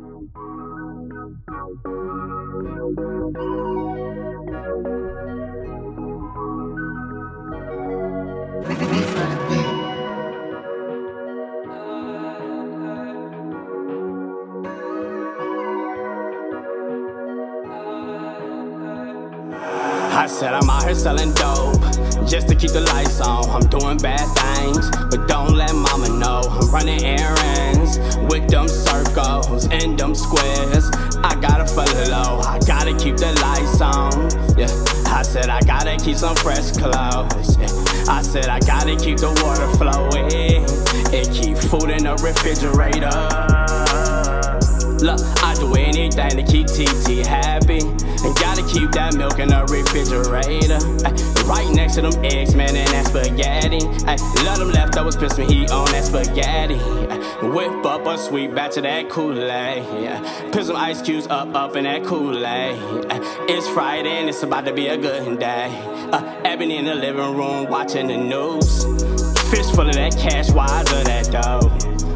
I said I'm out here selling dope, just to keep the lights on. I'm doing bad things, but don't let mama know. I'm running errands with them circles and them squares. I gotta follow, I gotta keep the lights on. Yeah, I said I gotta keep some fresh clothes. Yeah, I said I gotta keep the water flowing and keep food in the refrigerator. Look, I do anything to keep TT happy, and gotta keep that milk in the refrigerator. Ay, right next to them eggs, man, and that spaghetti. Ay, let them leftovers piss me heat on that spaghetti. Ay, whip up a sweet batch of that Kool-Aid. Yeah. Put some ice cubes up in that Kool-Aid. It's Friday and it's about to be a good day. Ebony in the living room watching the news. Fish full of that cash, wise of that dough.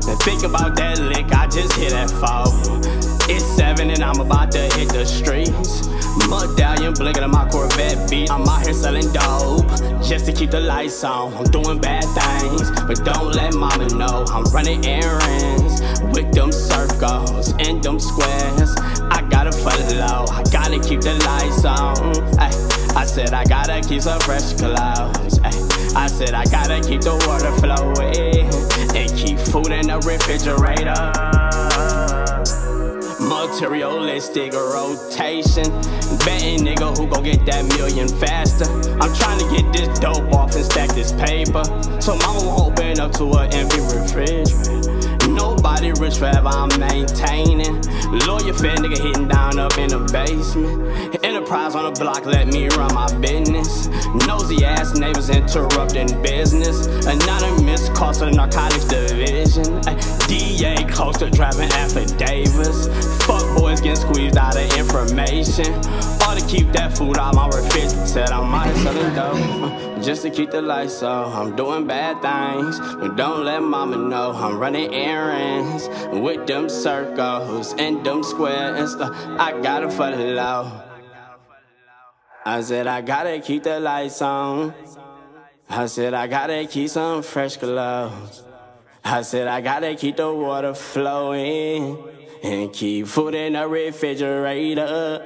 And think about that lick, I just hit that phone. It's 7 and I'm about to hit the streets. Medallion blinking on my Corvette beat. I'm out here selling dope, just to keep the lights on. I'm doing bad things, but don't let mama know. I'm running errands with them circles and them squares. I gotta follow, I gotta keep the lights on. Ay, I said I gotta keep some fresh clothes. Ay, I said I gotta keep the water flowing and keep food in the refrigerator. Materialistic rotation, betting nigga who gon' get that million faster. I'm trying to get this dope off and stack this paper, so mama won't open up to an empty refrigerator. Nobody rich forever, I'm maintaining. Lawyer fed nigga hitting down up in the basement. Enterprise on the block, let me run my business. Nosy ass neighbors interrupting business. Anonymous calls to the narcotics division. DA close to driving affidavits. Fuck boys getting squeezed out of information. All to keep that food out my refrigerator. Said I'm out here selling dope, just to keep the lights on. I'm doing bad things, but don't let mama know. I'm running errands with them circles and them squares. I gotta follow. I said I gotta keep the lights on. I said I gotta keep some fresh clothes. I said I gotta keep the water flowing and keep food in the refrigerator.